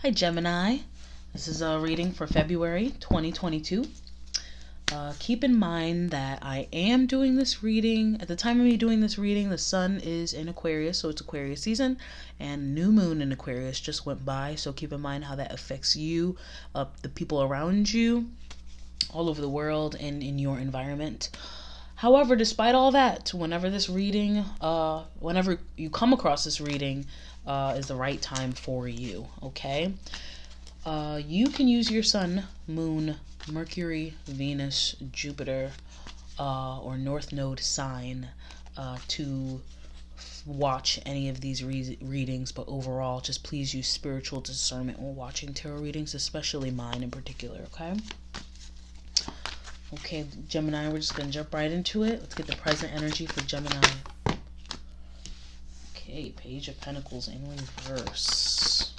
Hi Gemini, this is a reading for February 2022. Keep in mind that I am doing this reading. At the time of me doing this reading, the sun is in Aquarius, so it's Aquarius season, and new moon in Aquarius just went by, so keep in mind how that affects you, the people around you, all over the world, and in your environment. However, despite all that, whenever you come across this reading, is the right time for you, okay? You can use your sun, moon, Mercury, Venus, Jupiter, or North Node sign to watch any of these readings, but overall, just please use spiritual discernment when watching tarot readings, especially mine in particular, okay? Okay, Gemini, we're just going to jump right into it. Let's get the present energy for Gemini. Okay, Page of Pentacles in reverse.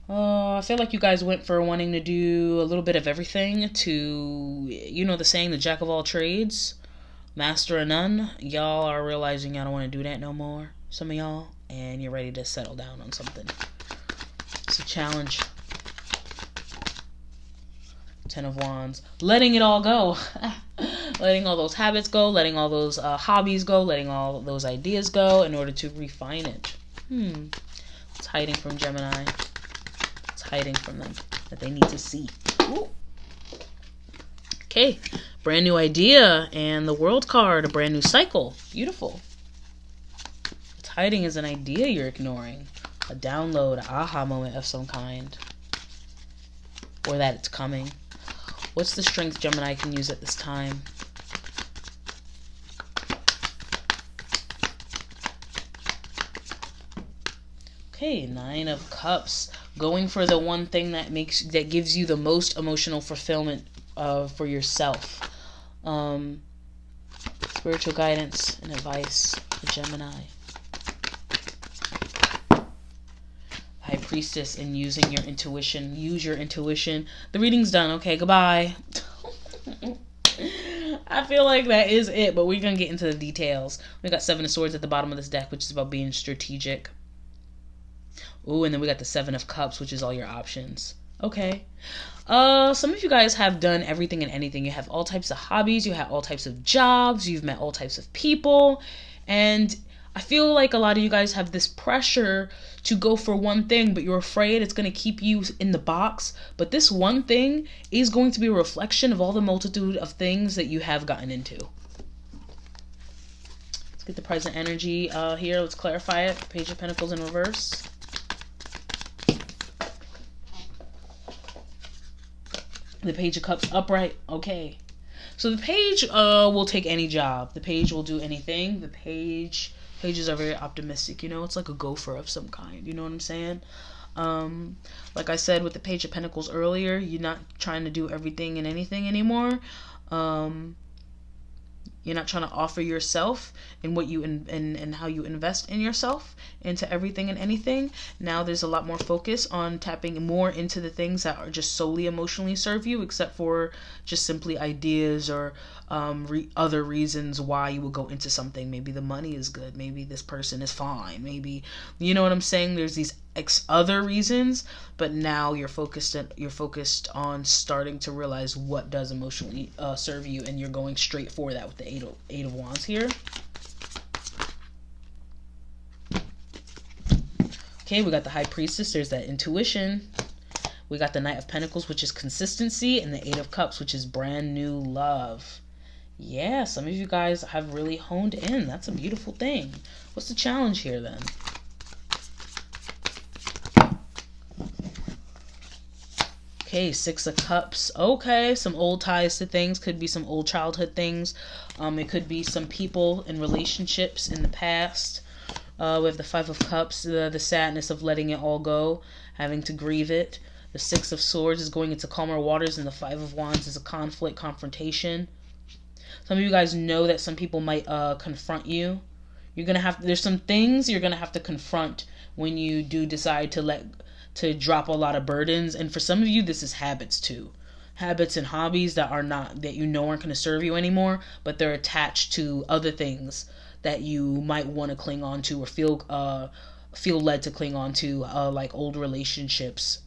I feel like you guys went for wanting to do a little bit of everything to, you know the saying, the jack of all trades, master of none. Y'all are realizing y'all don't want to do that no more, some of y'all, and you're ready to settle down on something. It's a challenge. Ten of Wands. Letting it all go. Letting all those habits go, letting all those hobbies go, letting all those ideas go in order to refine it. It's hiding from Gemini. It's hiding from them that they need to see. Ooh. Okay, brand new idea, and the World card, a brand new cycle. Beautiful. What's hiding is an idea you're ignoring, a download, an aha moment of some kind, or that it's coming. What's the strength Gemini can use at this time? Okay, Nine of Cups. Going for the one thing that gives you the most emotional fulfillment for yourself. Spiritual guidance and advice for Gemini. High Priestess and using your intuition. Use your intuition. The reading's done. Okay, goodbye. I feel like that is it, but we're going to get into the details. We got Seven of Swords at the bottom of this deck, which is about being strategic. Ooh, and then we got the Seven of Cups, which is all your options. Okay. Some of you guys have done everything and anything. You have all types of hobbies. You have all types of jobs. You've met all types of people. And I feel like a lot of you guys have this pressure to go for one thing, but you're afraid it's going to keep you in the box. But this one thing is going to be a reflection of all the multitude of things that you have gotten into. Let's get the present energy here. Let's clarify it. Page of Pentacles in reverse. The Page of Cups upright. Okay. So the Page will take any job. The Page will do anything. The Pages are very optimistic, you know, it's like a gopher of some kind, you know what I'm saying? Like I said with the Page of Pentacles earlier, you're not trying to do everything and anything anymore. You're not trying to offer yourself and what you and how you invest in yourself into everything and anything. Now there's a lot more focus on tapping more into the things that are just solely emotionally serve you, except for just simply ideas or other reasons why you will go into something. Maybe the money is good. Maybe this person is fine. Maybe, you know what I'm saying? There's these other reasons, but now you're focused on starting to realize what does emotionally serve you, and you're going straight for that with the Eight of Wands here. Okay, we got the High Priestess. There's that intuition. We got the Knight of Pentacles, which is consistency, and the Eight of Cups, which is brand new love. Yeah, some of you guys have really honed in. That's a beautiful thing. What's the challenge here then? Okay, Six of Cups. Okay, some old ties to things. Could be some old childhood things. It could be some people in relationships in the past. We have the Five of Cups, the sadness of letting it all go, having to grieve it. The Six of Swords is going into calmer waters, and the Five of Wands is a conflict, confrontation. Some of you guys know that some people might confront you. There's some things you're gonna have to confront when you do decide to drop a lot of burdens. And for some of you, this is habits too. Habits and hobbies that aren't going to serve you anymore, but they're attached to other things that you might want to cling on to or feel feel led to cling on to, like old relationships.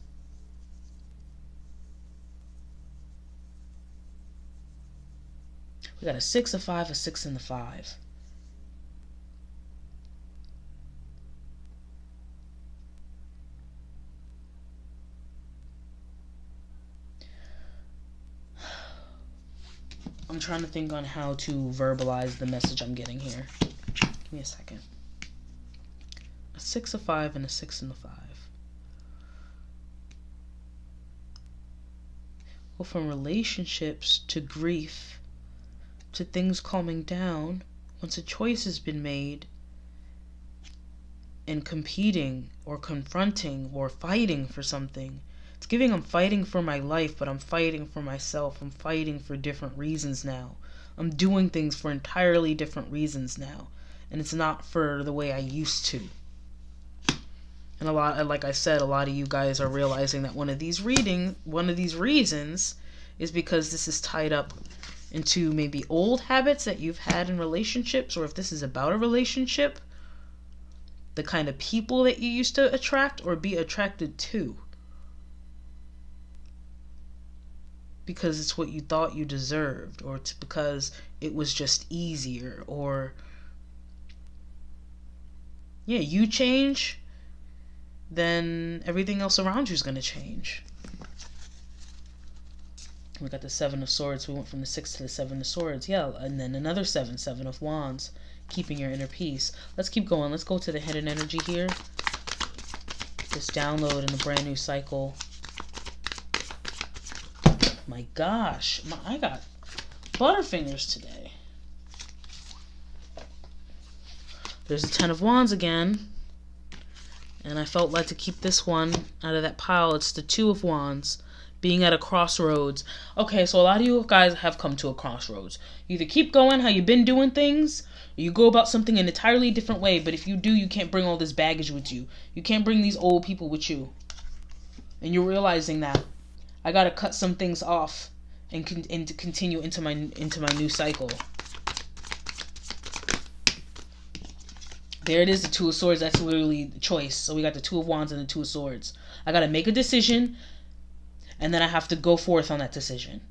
We got a 6, a 5, a 6, and the 5. I'm trying to think on how to verbalize the message I'm getting here. Give me a second. A 6, a 5, and a 6 and the 5. Well, from relationships to grief to things calming down, once a choice has been made, and competing or confronting or fighting for something. It's giving I'm fighting for my life, but I'm fighting for myself. I'm fighting for different reasons now. I'm doing things for entirely different reasons now. And it's not for the way I used to. And like I said, a lot of you guys are realizing that one of these reasons is because this is tied up into maybe old habits that you've had in relationships, or if this is about a relationship, the kind of people that you used to attract or be attracted to. Because it's what you thought you deserved, or it's because it was just easier, or yeah, you change, then everything else around you is going to change. We got the 7 of Swords. We went from the 6 to the 7 of Swords. Yeah, and then another 7, 7 of Wands. Keeping your inner peace. Let's keep going. Let's go to the hidden energy here. This download in a brand new cycle. My gosh, I got butterfingers today. There's the 10 of Wands again. And I felt led to keep this one out of that pile. It's the 2 of Wands. Being at a crossroads. Okay, so a lot of you guys have come to a crossroads. You either keep going how you've been doing things, or you go about something an entirely different way. But if you do, you can't bring all this baggage with you. You can't bring these old people with you. And you're realizing that I gotta cut some things off and continue into my new cycle. There it is, the 2 of Swords. That's literally the choice. So we got the 2 of Wands and the 2 of Swords. I gotta make a decision, and then I have to go forth on that decision.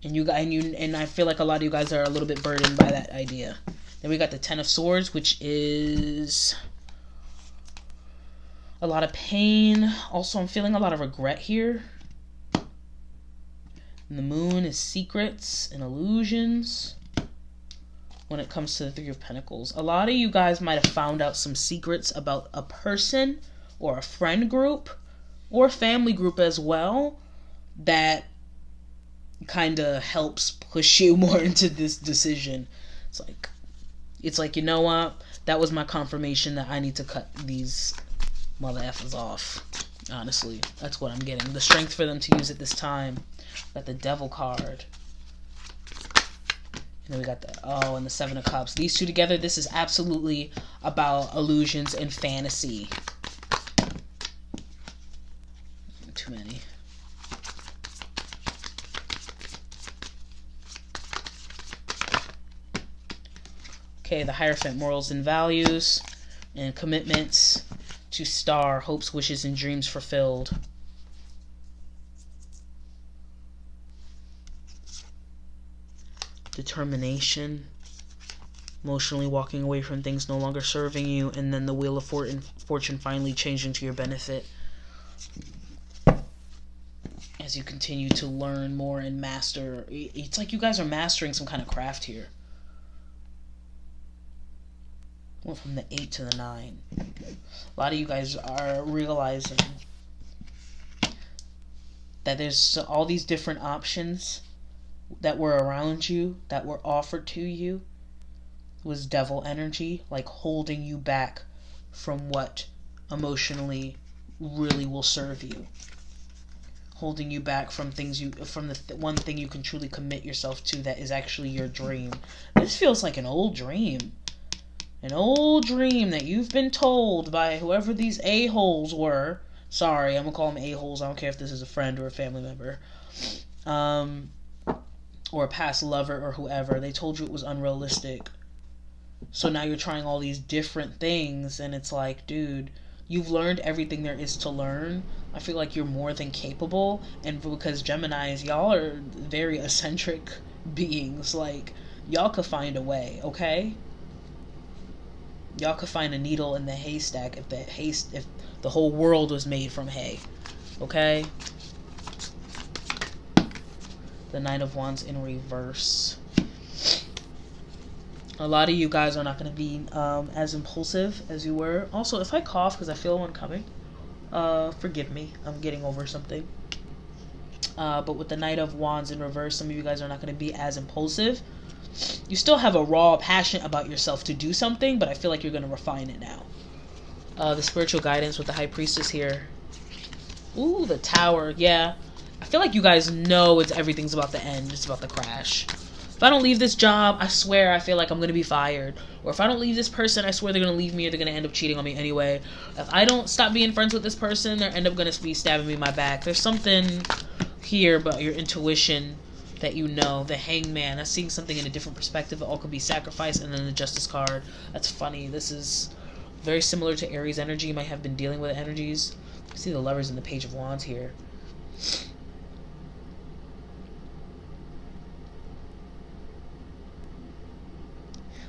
And I feel like a lot of you guys are a little bit burdened by that idea. Then we got the 10 of Swords, which is a lot of pain. Also, I'm feeling a lot of regret here. And the Moon is secrets and illusions. When it comes to the 3 of Pentacles, a lot of you guys might have found out some secrets about a person or a friend group or family group as well that kind of helps push you more into this decision. It's like, you know what? That was my confirmation that I need to cut these mother effers off. Honestly, that's what I'm getting. The strength for them to use at this time. Got the Devil card. And then we got and the 7 of Cups. These two together, this is absolutely about illusions and fantasy. Too many. Okay, the Hierophant, morals and values and commitments to Star, hopes, wishes, and dreams fulfilled. Determination, emotionally walking away from things no longer serving you, and then the Wheel of Fortune finally changing to your benefit as you continue to learn more and master. It's like you guys are mastering some kind of craft here. Went from the 8 to the 9. A lot of you guys are realizing that there's all these different options that were around you, that were offered to you. Was devil energy, like holding you back from what emotionally really will serve you. Holding you back from things from the one thing you can truly commit yourself to that is actually your dream. This feels like an old dream. An old dream that you've been told by whoever these a-holes were. Sorry, I'm gonna call them a-holes. I don't care if this is a friend or a family member. Or a past lover or whoever. They told you it was unrealistic. So now you're trying all these different things, and it's like, dude, you've learned everything there is to learn. I feel like you're more than capable, and because Geminis, y'all are very eccentric beings. Like, y'all could find a way, okay? Y'all could find a needle in the haystack if the whole world was made from hay, okay? The Knight of Wands in reverse. A lot of you guys are not going to be as impulsive as you were. Also, if I cough because I feel one coming, forgive me. I'm getting over something. But with the Knight of Wands in reverse, some of you guys are not going to be as impulsive. You still have a raw passion about yourself to do something, but I feel like you're going to refine it now. The spiritual guidance with the High Priestess here. Ooh, the Tower. Yeah. I feel like you guys know everything's about to end. It's about to crash. If I don't leave this job, I swear I feel like I'm going to be fired. Or if I don't leave this person, I swear they're going to leave me or they're going to end up cheating on me anyway. If I don't stop being friends with this person, they'll end up going to be stabbing me in my back. There's something here about your intuition that you know. The Hangman. That's seeing something in a different perspective. It all could be sacrifice. And then the Justice card. That's funny. This is very similar to Aries energy. You might have been dealing with energies. You see the Lovers and the Page of Wands here.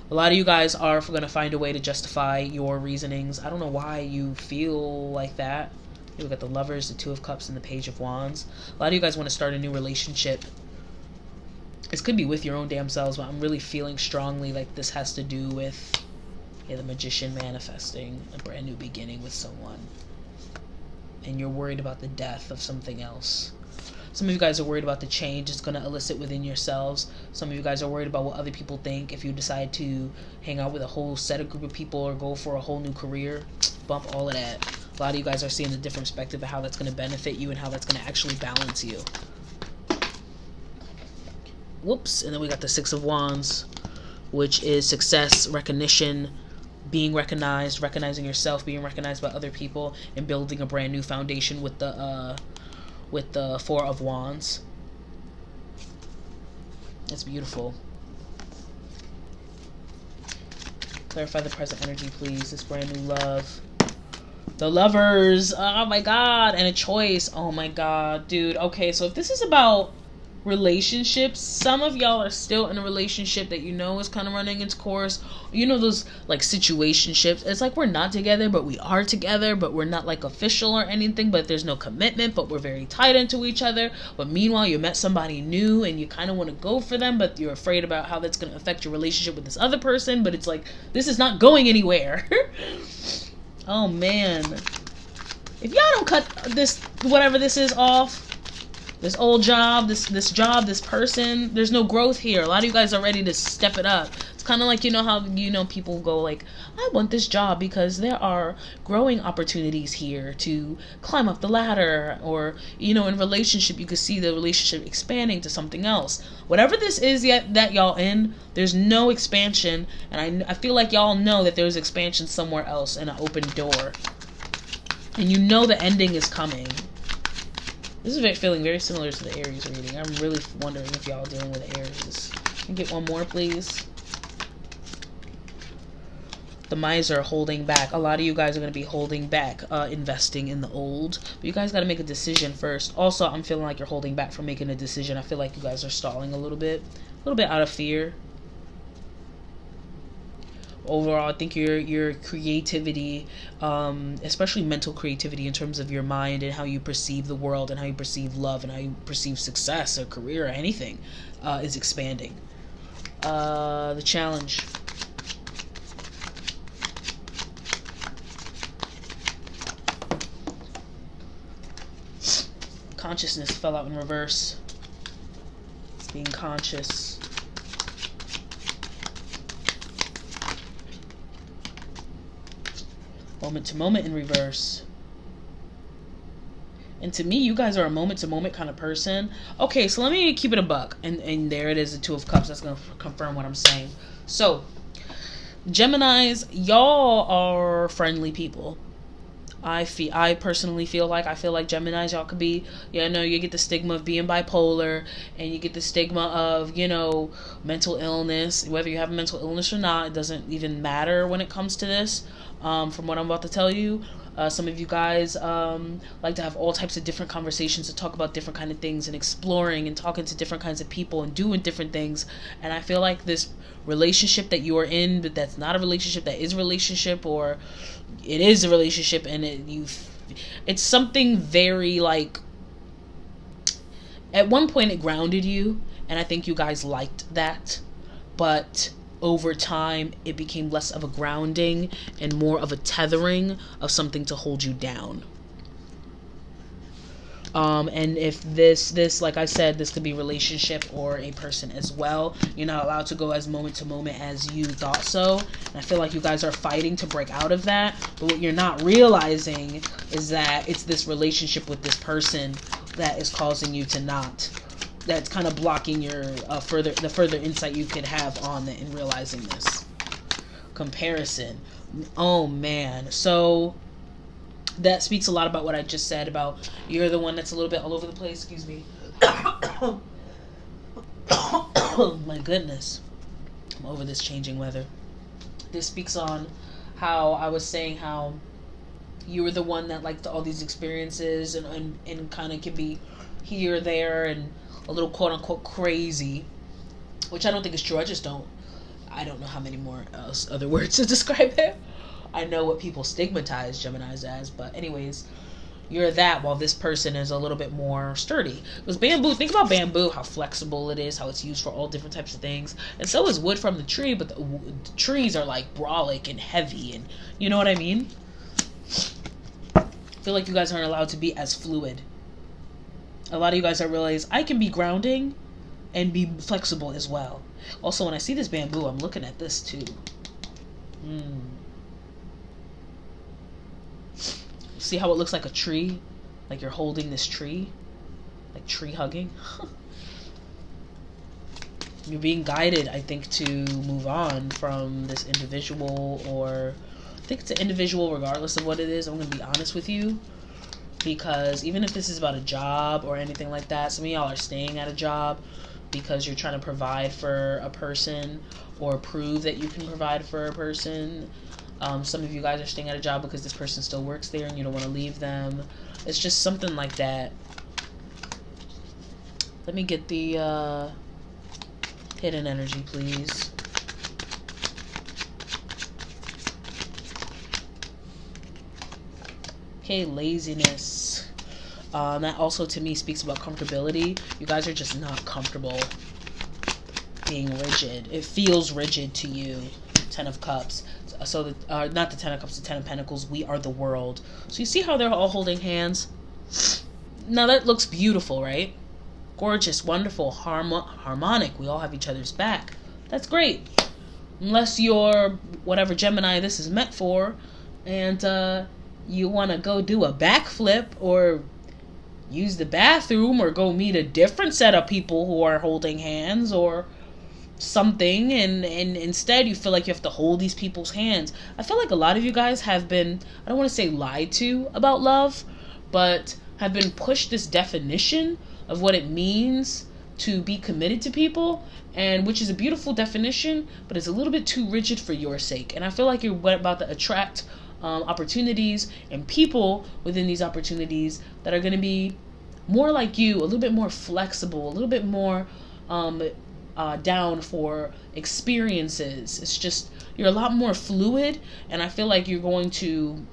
A lot of you guys are going to find a way to justify your reasonings. I don't know why you feel like that. Here we got the Lovers, the Two of Cups, and the Page of Wands. A lot of you guys want to start a new relationship. This could be with your own damn selves, but I'm really feeling strongly like this has to do with the Magician manifesting a brand new beginning with someone. And you're worried about the death of something else. Some of you guys are worried about the change it's going to elicit within yourselves. Some of you guys are worried about what other people think if you decide to hang out with a whole set of group of people or go for a whole new career. Bump all of that. A lot of you guys are seeing a different perspective of how that's going to benefit you and how that's going to actually balance you. Whoops. And then we got the Six of Wands, which is success, recognition, being recognized, recognizing yourself, being recognized by other people, and building a brand new foundation with the Four of Wands. That's beautiful. Clarify the present energy, please. This brand new love. The Lovers. Oh my god. And a choice. Oh my god, dude. Okay, so if this is about relationships, some of y'all are still in a relationship that you know is kind of running its course. You know those like situationships. It's like we're not together, but we are together, but we're not like official or anything, but there's no commitment, but we're very tied into each other. But meanwhile, you met somebody new and you kind of want to go for them, but you're afraid about how that's going to affect your relationship with this other person. But it's like, this is not going anywhere. Oh man. If y'all don't cut this, whatever this is, off, this old job, this job, this person, there's no growth here. A lot of you guys are ready to step it up. It's kind of like, you know how, people go like, I want this job because there are growing opportunities here to climb up the ladder. Or, in relationship, you could see the relationship expanding to something else. Whatever this is yet that y'all in, there's no expansion. And I feel like y'all know that there's expansion somewhere else in an open door. And you know the ending is coming. This is feeling very similar to the Aries reading. I'm really wondering if y'all are dealing with Aries. Can you get one more, please? The Miser, holding back. A lot of you guys are going to be holding back, investing in the old. But you guys got to make a decision first. Also, I'm feeling like you're holding back from making a decision. I feel like you guys are stalling a little bit out of fear. Overall, I think your creativity, especially mental creativity in terms of your mind and how you perceive the world and how you perceive love and how you perceive success or career or anything, is expanding. The challenge. Consciousness fell out in reverse. Being conscious. Moment to moment in reverse. And to me, you guys are a moment to moment kind of person. Okay, so let me keep it a buck. And there it is, the Two of Cups. That's going to confirm what I'm saying. So, Geminis, y'all are friendly people. I personally feel like Geminis, y'all could be, you get the stigma of being bipolar, and you get the stigma of, mental illness. Whether you have a mental illness or not, it doesn't even matter when it comes to this. From what I'm about to tell you, some of you guys like to have all types of different conversations to talk about different kind of things, and exploring and talking to different kinds of people and doing different things. And I feel like this relationship that you are in, but that's not a relationship, that is a relationship, or it is a relationship, and it's something very, like, at one point it grounded you, and I think you guys liked that, but over time it became less of a grounding and more of a tethering of something to hold you down. And if this, like I said, this could be a relationship or a person as well. You're not allowed to go as moment to moment as you thought so. And I feel like you guys are fighting to break out of that. But what you're not realizing is that it's this relationship with this person that is causing you to not. That's kind of blocking your further insight you could have on it in realizing this. Comparison. Oh man. So that speaks a lot about what I just said about you're the one that's a little bit all over the place. Excuse me. My goodness. I'm over this changing weather. This speaks on how I was saying how you were the one that liked all these experiences and kind of can be here, there, and a little quote unquote crazy, which I don't think is true. I don't know how many more other words to describe it. I know what people stigmatize Geminis as, but anyways, you're that, while this person is a little bit more sturdy. Because bamboo, think about bamboo, how flexible it is, how it's used for all different types of things. And so is wood from the tree, but the trees are like brolic and heavy, and you know what I mean? I feel like you guys aren't allowed to be as fluid. A lot of you guys don't realize I can be grounding and be flexible as well. Also, when I see this bamboo, I'm looking at this too. See how it looks like a tree? Like you're holding this tree? Like tree hugging? You're being guided, I think, to move on from this individual, or I think it's an individual regardless of what it is. I'm going to be honest with you. Because even if this is about a job or anything like that, some of y'all are staying at a job because you're trying to provide for a person or prove that you can provide for a person. Some of you guys are staying at a job because this person still works there and you don't want to leave them. It's just something like that. Let me get the hidden energy, please. Okay, laziness. That also to me speaks about comfortability. You guys are just not comfortable being rigid. It feels rigid to you. 10 of Cups. So not the 10 of Cups, the 10 of Pentacles. We are the world. So you see how they're all holding hands? Now that looks beautiful, right? Gorgeous, wonderful, harmonic. We all have each other's back. That's great. Unless you're whatever Gemini this is meant for, and you want to go do a backflip or use the bathroom or go meet a different set of people who are holding hands or something, and instead you feel like you have to hold these people's hands. I feel like a lot of you guys have been, I don't want to say lied to about love, but have been pushed this definition of what it means to be committed to people, and which is a beautiful definition, but it's a little bit too rigid for your sake. And I feel like you're about to attract opportunities and people within these opportunities that are going to be more like you, a little bit more flexible, a little bit more down for experiences. It's just, you're a lot more fluid, and I feel like you're going to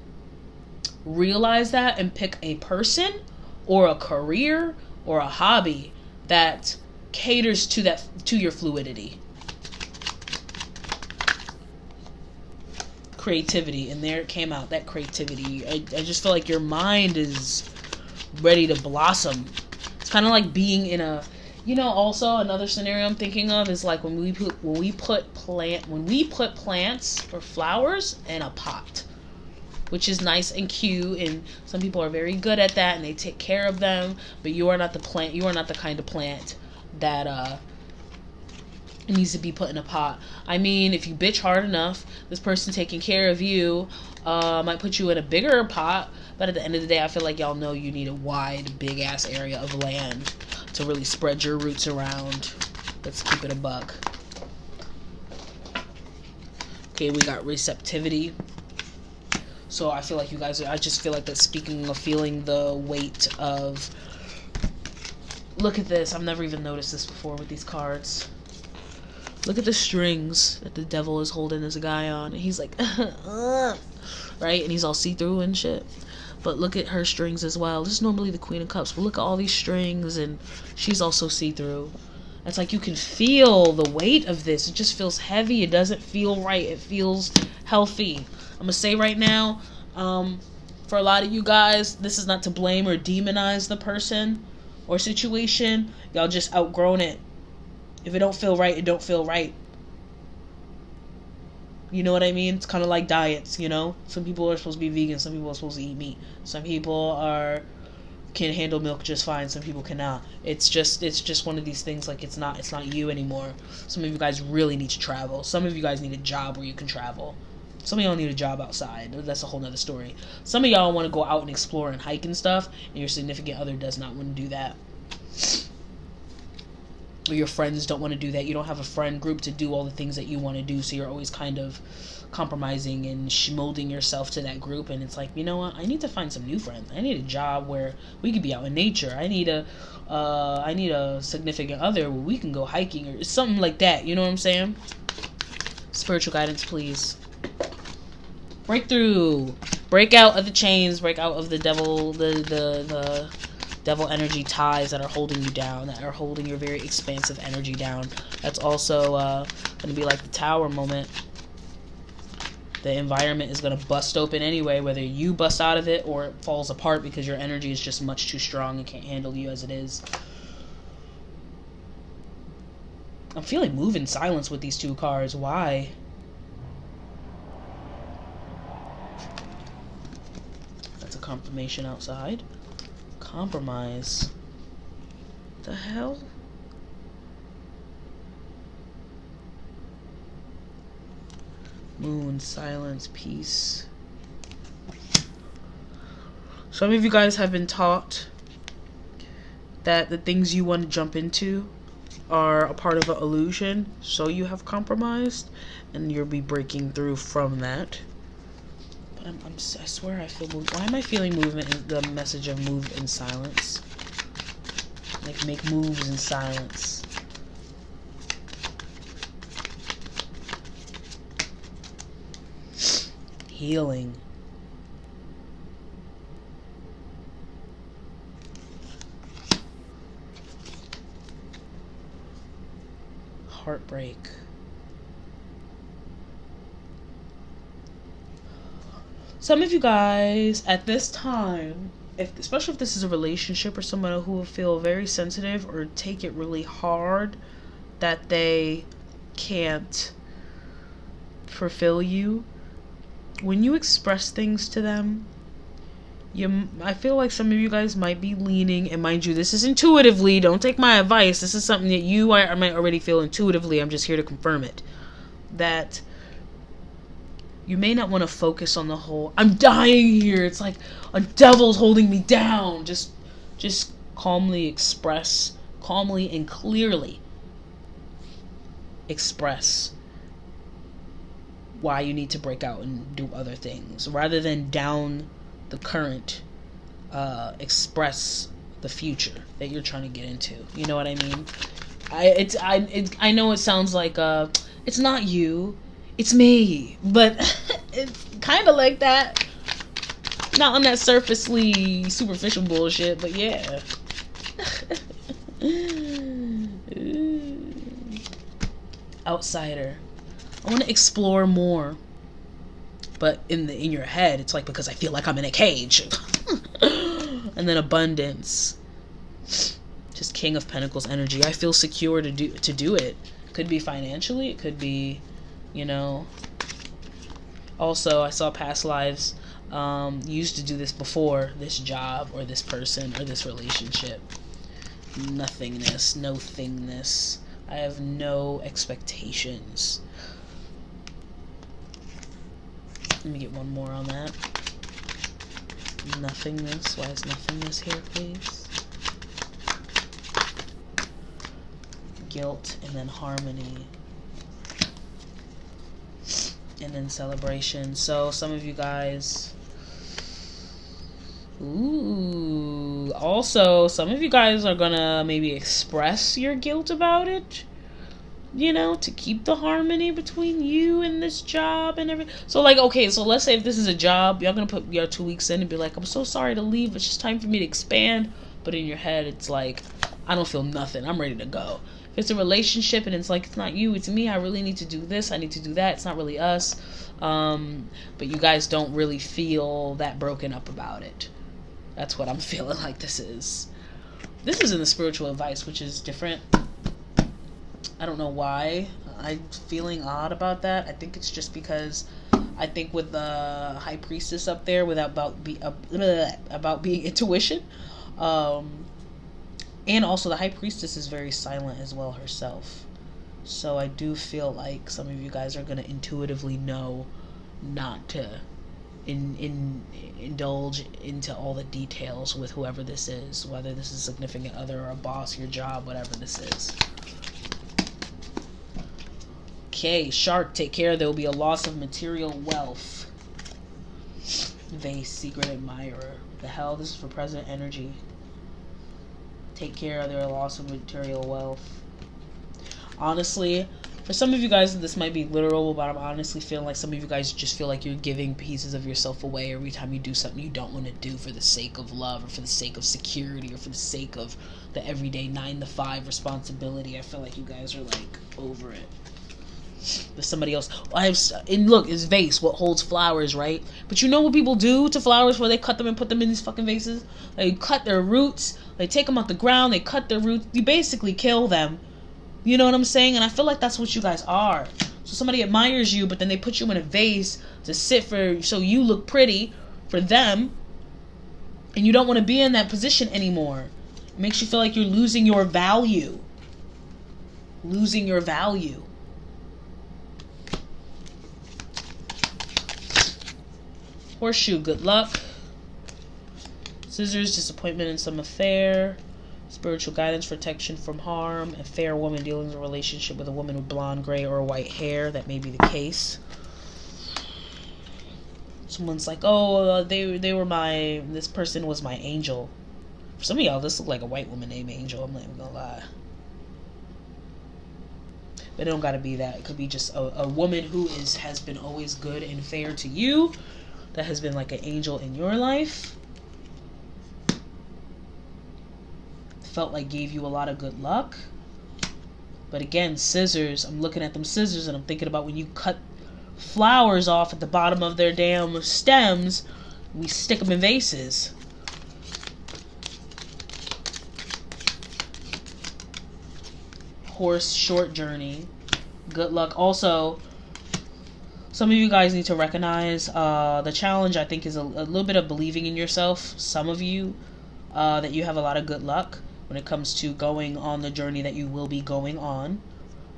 realize that and pick a person or a career or a hobby that caters to your fluidity. Creativity, and there it came out, that creativity. I just feel like your mind is ready to blossom. It's kind of like being in a, also another scenario I'm thinking of is like when we put plants or flowers in a pot, which is nice and cute, and some people are very good at that and they take care of them, but you are not the kind of plant that needs to be put in a pot. I mean, if you bitch hard enough, this person taking care of you might put you in a bigger pot But at the end of the day, I feel like y'all know you need a wide, big-ass area of land to really spread your roots around. Let's keep it a buck. Okay, we got receptivity. So I feel like you guys, I just feel like that, speaking of feeling the weight of, look at this, I've never even noticed this before with these cards. Look at the strings that the devil is holding this guy on. And he's like, right? And he's all see-through and shit. But look at her strings as well. This is normally the Queen of Cups, but look at all these strings, and she's also see-through. It's like you can feel the weight of this. It just feels heavy. It doesn't feel right. It feels healthy. I'm gonna say right now, for a lot of you guys, this is not to blame or demonize the person or situation. Y'all just outgrown it. If it don't feel right, it don't feel right. You know what I mean? It's kind of like diets, you know? Some people are supposed to be vegan. Some people are supposed to eat meat. Some people can handle milk just fine. Some people cannot. It's just one of these things. Like, it's not you anymore. Some of you guys really need to travel. Some of you guys need a job where you can travel. Some of y'all need a job outside. That's a whole nother story. Some of y'all want to go out and explore and hike and stuff, and your significant other does not want to do that. Or your friends don't want to do that. You don't have a friend group to do all the things that you want to do, so you're always kind of compromising and molding yourself to that group. And it's like, you know what? I need to find some new friends. I need a job where we could be out in nature. I need a significant other where we can go hiking or something like that. You know what I'm saying? Spiritual guidance, please. Breakthrough. Break out of the chains. Break out of the devil. The devil energy ties that are holding you down, that are holding your very expansive energy down. That's also going to be like the Tower moment. The environment is going to bust open anyway, whether you bust out of it or it falls apart because your energy is just much too strong and can't handle you as it is. I'm feeling move in silence with these two cards. Why? That's a confirmation outside. Compromise. The hell? Moon, silence, peace. Some of you guys have been taught that the things you want to jump into are a part of an illusion, so you have compromised, and you'll be breaking through from that. But I swear I feel moved. Why am I feeling movement in the message of move in silence? Like, make moves in silence. Healing. Heartbreak. Some of you guys at this time, especially if this is a relationship or someone who will feel very sensitive or take it really hard that they can't fulfill you, when you express things to them, I feel like some of you guys might be leaning, and mind you, this is intuitively, don't take my advice, this is something that you I might already feel intuitively, I'm just here to confirm it, that you may not want to focus on the whole, I'm dying here, it's like a devil's holding me down. Just calmly express, calmly and clearly express why you need to break out and do other things, rather than down the current. Express the future that you're trying to get into. You know what I mean? I know it sounds like it's not you, it's me, but it's kind of like that. Not on that surfacely superficial bullshit, but yeah. Outsider. I want to explore more, but in your head, it's like, because I feel like I'm in a cage. And then abundance. Just King of Pentacles energy. I feel secure to do it. Could be financially. It could be, you know. Also, I saw past lives used to do this before this job or this person or this relationship. Nothingness, no thingness. I have no expectations. Let me get one more on that. Nothingness. Why is nothingness here, please? Guilt, and then harmony, and then celebration. So some of you guys, also some of you guys are gonna maybe express your guilt about it, you know, to keep the harmony between you and this job and everything. So like, okay, so let's say if this is a job, you're gonna put your 2 weeks in and be like, I'm so sorry to leave, it's just time for me to expand. But in your head, it's like, I don't feel nothing, I'm ready to go. It's a relationship and it's like, it's not you, it's me. I really need to do this, I need to do that. It's not really us. But you guys don't really feel that broken up about it. That's what I'm feeling like this is. This is in the spiritual advice, which is different. I don't know why I'm feeling odd about that. I think it's just because I think with the high priestess up there, about being intuition, and also the high priestess is very silent as well herself. So I do feel like some of you guys are going to intuitively know not to indulge into all the details with whoever this is, whether this is a significant other or a boss, your job, whatever this is. Okay, shark, take care. There will be a loss of material wealth. Vase, secret admirer. The hell? This is for present energy. Take care of their loss of material wealth. Honestly, for some of you guys, this might be literal, but I'm honestly feeling like some of you guys just feel like you're giving pieces of yourself away every time you do something you don't want to do for the sake of love or for the sake of security or for the sake of the everyday 9-to-5 responsibility. I feel like you guys are like over it. There's somebody else. And look, it's vase, what holds flowers, right? But you know what people do to flowers where they cut them and put them in these fucking vases? They cut their roots, they take them off the ground, they cut their roots, you basically kill them. You know what I'm saying? And I feel like that's what you guys are. So somebody admires you, but then they put you in a vase to sit for, so you look pretty for them, and you don't want to be in that position anymore. It makes you feel like you're losing your value. Losing your value. Horseshoe, good luck. Scissors, disappointment in some affair. Spiritual guidance, protection from harm. A fair woman dealing in a relationship with a woman with blonde, gray, or white hair. That may be the case. Someone's like, oh, they were my, this person was my angel. For some of y'all, this looked like a white woman named Angel. I'm not even gonna lie. But it don't gotta be that. It could be just a woman who has been always good and fair to you. That has been like an angel in your life. Felt like gave you a lot of good luck. But again, scissors, I'm looking at them scissors and I'm thinking about when you cut flowers off at the bottom of their damn stems, we stick them in vases. Horse, short journey, good luck. Also, some of you guys need to recognize the challenge, I think, is a little bit of believing in yourself. Some of you, that you have a lot of good luck when it comes to going on the journey that you will be going on.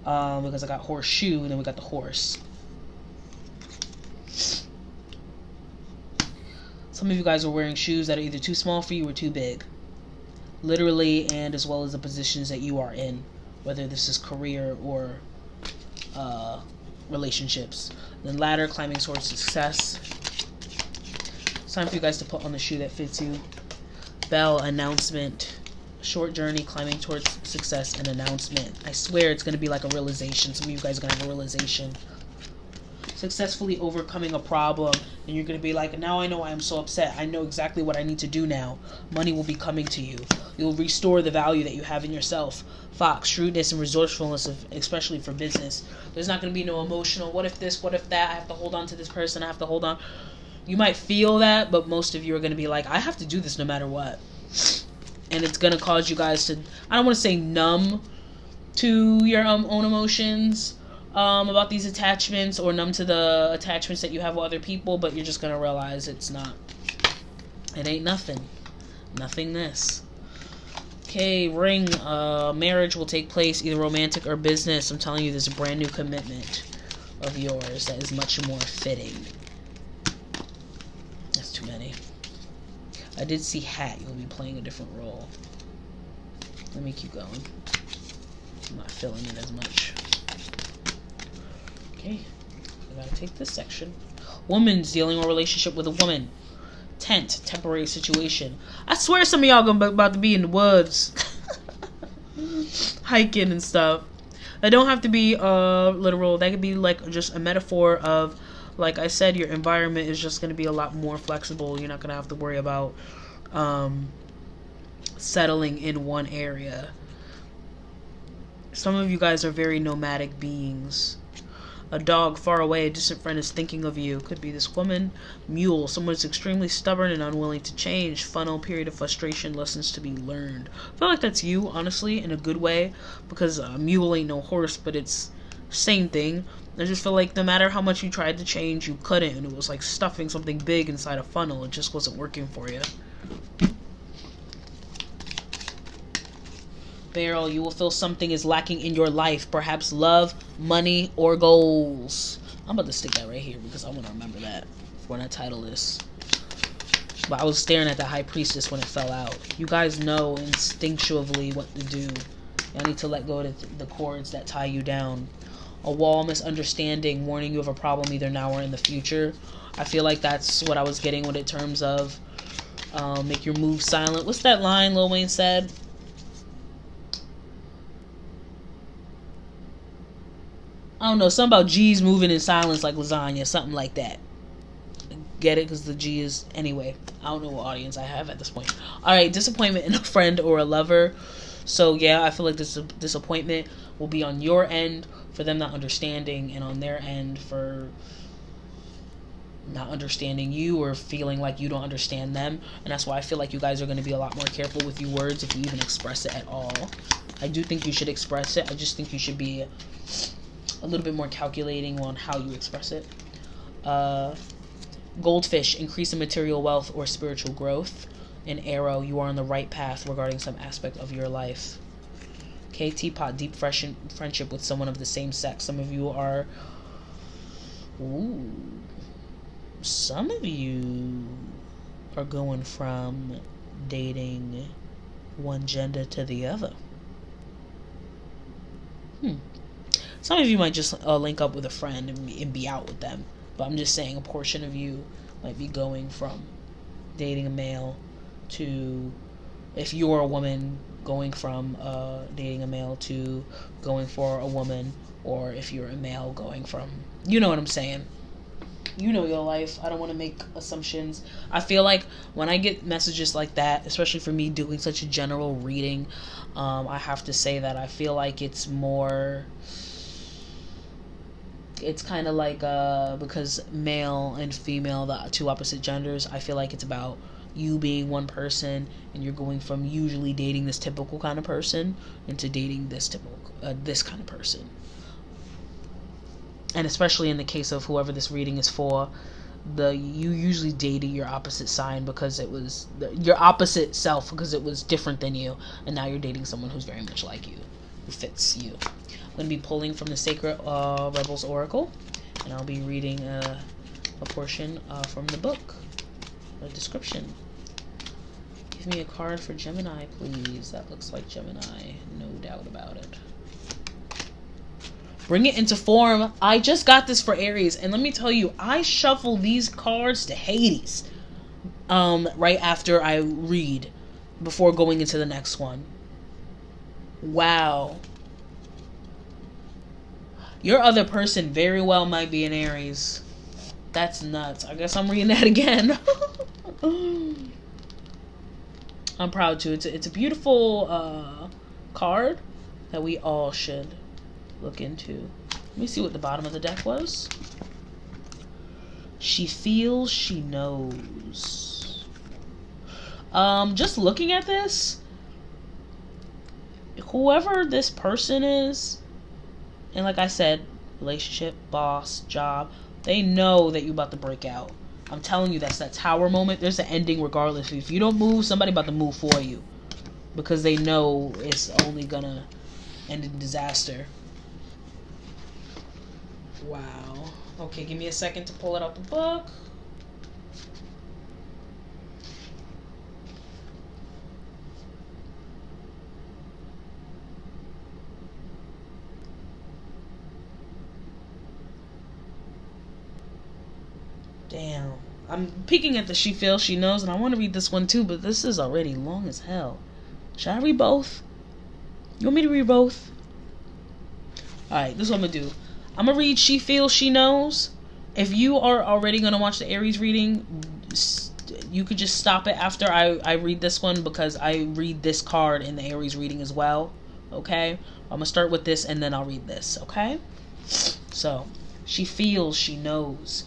Because I got horseshoe, and then we got the horse. Some of you guys are wearing shoes that are either too small for you or too big. Literally, and as well as the positions that you are in. Whether this is career or relationships. Then ladder, climbing towards success. It's time for you guys to put on the shoe that fits you. Bell, announcement. Short journey, climbing towards success, and announcement. I swear it's going to be like a realization. Some of you guys are going to have a realization. Successfully overcoming a problem, and you're going to be like, now I know why I'm so upset. I know exactly what I need to do now. Money will be coming to you. You'll restore the value that you have in yourself. Fox, shrewdness and resourcefulness, especially for business. There's not going to be no emotional, what if this, what if that, I have to hold on to this person, I have to hold on. You might feel that, but most of you are going to be like, I have to do this no matter what. And it's going to cause you guys to, I don't want to say numb to your own emotions about these attachments, or numb to the attachments that you have with other people, but you're just going to realize it ain't nothing. Nothingness. Okay, ring. Marriage will take place, either romantic or business. I'm telling you, there's a brand new commitment of yours that is much more fitting. That's too many. I did see hat. You'll be playing a different role. Let me keep going. I'm not filling it as much. Okay. I gotta take this section. Woman's dealing a relationship with a woman. Tent, temporary situation. I swear some of y'all about to be in the woods. Hiking and stuff. That don't have to be literal. That could be like just a metaphor of, like I said, your environment is just going to be a lot more flexible. You're not going to have to worry about settling in one area. Some of you guys are very nomadic beings. A dog far away, a distant friend is thinking of you. Could be this woman. Mule, someone who's extremely stubborn and unwilling to change. Funnel, period of frustration, lessons to be learned. I feel like that's you, honestly, in a good way. Because a mule ain't no horse, but it's same thing. I just feel like no matter how much you tried to change, you couldn't. And it was like stuffing something big inside a funnel. It just wasn't working for you. Barrel, you will feel something is lacking in your life. Perhaps love, money, or goals. I'm about to stick that right here because I want to remember that when I title this. But I was staring at the High Priestess when it fell out. You guys know instinctually what to do. I need to let go of the cords that tie you down. A wall, misunderstanding, warning you of a problem either now or in the future. I feel like that's what I was getting with it in terms of make your move silent. What's that line Lil Wayne said? I don't know, something about G's moving in silence like lasagna, something like that. Get it? Because the G is... Anyway, I don't know what audience I have at this point. Alright, disappointment in a friend or a lover. So, yeah, I feel like this disappointment will be on your end for them not understanding, and on their end for not understanding you or feeling like you don't understand them. And that's why I feel like you guys are going to be a lot more careful with your words if you even express it at all. I do think you should express it. I just think you should be a little bit more calculating on how you express it. Goldfish, increase in material wealth or spiritual growth. An arrow, you are on the right path regarding some aspect of your life. Okay, teapot, deep friendship with someone of the same sex. Some of you are... Ooh. Some of you are going from dating one gender to the other. Some of you might just link up with a friend and be out with them. But I'm just saying a portion of you might be going from dating a male to, if you're a woman, going from dating a male to going for a woman. Or if you're a male, going from... You know what I'm saying. You know your life. I don't want to make assumptions. I feel like when I get messages like that, especially for me doing such a general reading, I have to say that I feel like it's more... It's kind of like, because male and female, the two opposite genders, I feel like it's about you being one person and you're going from usually dating this typical kind of person into dating this this kind of person. And especially in the case of whoever this reading is for, you usually dated your opposite sign because it was your opposite self because it was different than you, and now you're dating someone who's very much like you, who fits you. I'm going to be pulling from the Sacred Rebels Oracle, and I'll be reading a portion from the book, a description. Give me a card for Gemini, please. That looks like Gemini, no doubt about it. Bring it into form. I just got this for Aries, and let me tell you, I shuffle these cards to Hades right after I read, before going into the next one. Wow. Your other person very well might be an Aries. That's nuts. I guess I'm reading that again. I'm proud to. It's a beautiful card that we all should look into. Let me see what the bottom of the deck was. She feels she knows. Just looking at this, whoever this person is, and like I said, relationship, boss, job, they know that you're about to break out. I'm telling you, that's that tower moment. There's an ending regardless. If you don't move, somebody about to move for you. Because they know it's only gonna end in disaster. Wow. Okay, give me a second to pull it out the book. Damn. I'm peeking at the she feels, she knows, and I want to read this one too, but this is already long as hell. Should I read both? You want me to read both? Alright, this is what I'm going to do. I'm going to read She Feels, She Knows. If you are already going to watch the Aries reading, you could just stop it after I read this one, because I read this card in the Aries reading as well. Okay? I'm going to start with this and then I'll read this. Okay? So, she feels, she knows.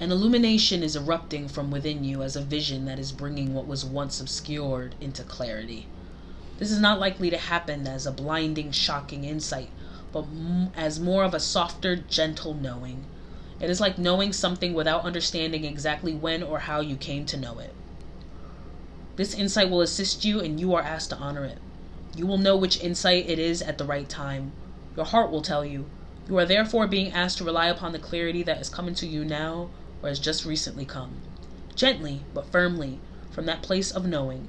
An illumination is erupting from within you as a vision that is bringing what was once obscured into clarity. This is not likely to happen as a blinding, shocking insight, but as more of a softer, gentle knowing. It is like knowing something without understanding exactly when or how you came to know it. This insight will assist you, and you are asked to honor it. You will know which insight it is at the right time. Your heart will tell you. You are therefore being asked to rely upon the clarity that is coming to you now, or has just recently come. Gently, but firmly, from that place of knowing,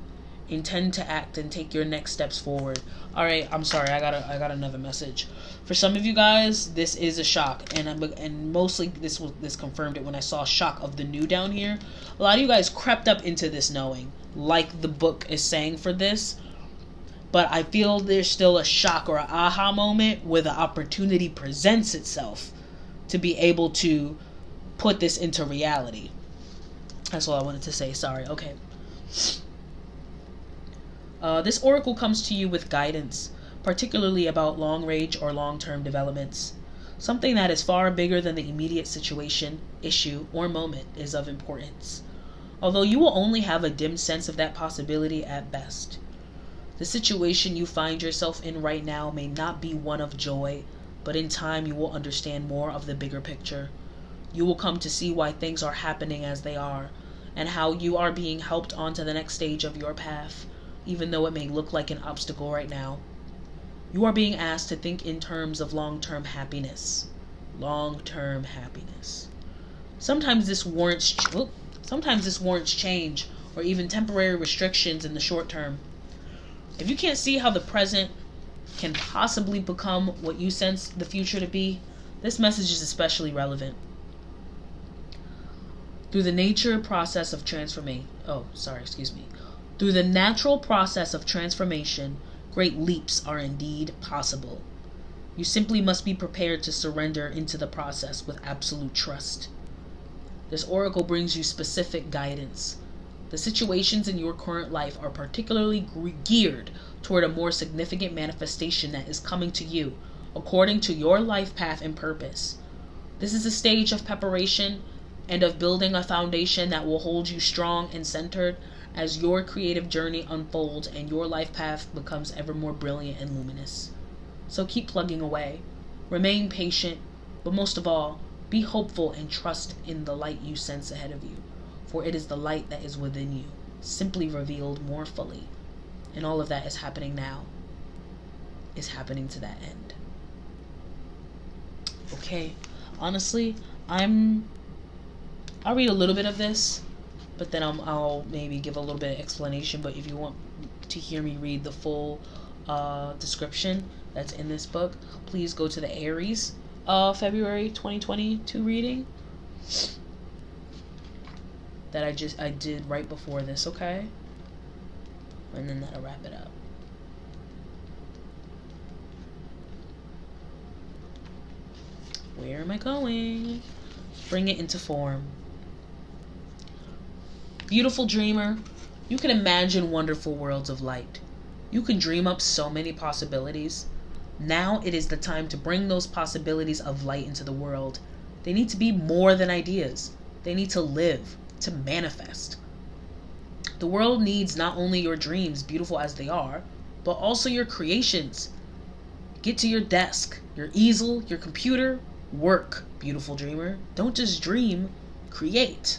intend to act and take your next steps forward. Alright, I'm sorry, I got another message. For some of you guys, this is a shock, and mostly this confirmed it when I saw shock of the new down here. A lot of you guys crept up into this knowing, like the book is saying for this, but I feel there's still a shock or an aha moment where the opportunity presents itself to be able to put this into reality. That's all I wanted to say. Sorry. Okay. This oracle comes to you with guidance, particularly about long-range or long-term developments. Something that is far bigger than the immediate situation, issue, or moment is of importance, although you will only have a dim sense of that possibility at best. The situation you find yourself in right now may not be one of joy, but in time you will understand more of the bigger picture. You will come to see why things are happening as they are, and how you are being helped on to the next stage of your path, even though it may look like an obstacle right now. You are being asked to think in terms of long-term happiness. Long-term happiness. Sometimes this warrants change, or even temporary restrictions in the short term. If you can't see how the present can possibly become what you sense the future to be, this message is especially relevant. Through the natural process of transformation, great leaps are indeed possible. You simply must be prepared to surrender into the process with absolute trust. This oracle brings you specific guidance. The situations in your current life are particularly geared toward a more significant manifestation that is coming to you according to your life path and purpose. This is a stage of preparation and of building a foundation that will hold you strong and centered as your creative journey unfolds and your life path becomes ever more brilliant and luminous. So keep plugging away. Remain patient, but most of all, be hopeful and trust in the light you sense ahead of you, for it is the light that is within you, simply revealed more fully. And all of that is happening now. Is happening to that end. Okay, honestly, I'll read a little bit of this, but then I'll maybe give a little bit of explanation. But if you want to hear me read the full description that's in this book, please go to the Aries February 2022 reading that I did right before this, okay? And then that'll wrap it up. Where am I going? Bring it into form. Beautiful dreamer, you can imagine wonderful worlds of light. You can dream up so many possibilities. Now it is the time to bring those possibilities of light into the world. They need to be more than ideas. They need to live, to manifest. The world needs not only your dreams, beautiful as they are, but also your creations. Get to your desk, your easel, your computer. Work, beautiful dreamer. Don't just dream, create.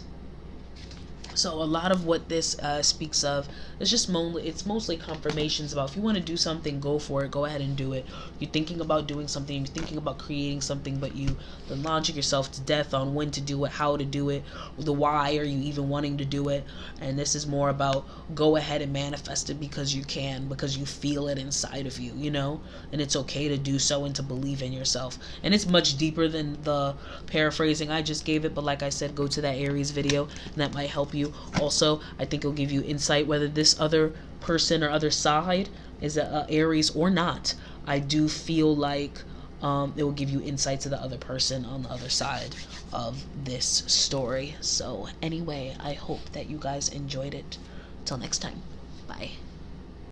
So a lot of what this speaks of is just mostly confirmations about if you want to do something, go for it, go ahead and do it. You're thinking about doing something, you're thinking about creating something, but you the logic yourself to death on when to do it, how to do it, the why are you even wanting to do it. And this is more about go ahead and manifest it because you can, because you feel it inside of you, you know, and it's okay to do so and to believe in yourself. And it's much deeper than the paraphrasing I just gave it, but like I said, go to that Aries video and that might help you. Also, I think it'll give you insight whether this other person or other side is a Aries or not. I do feel like it will give you insight to the other person on the other side of this story. So anyway, I hope that you guys enjoyed it. Till next time, bye.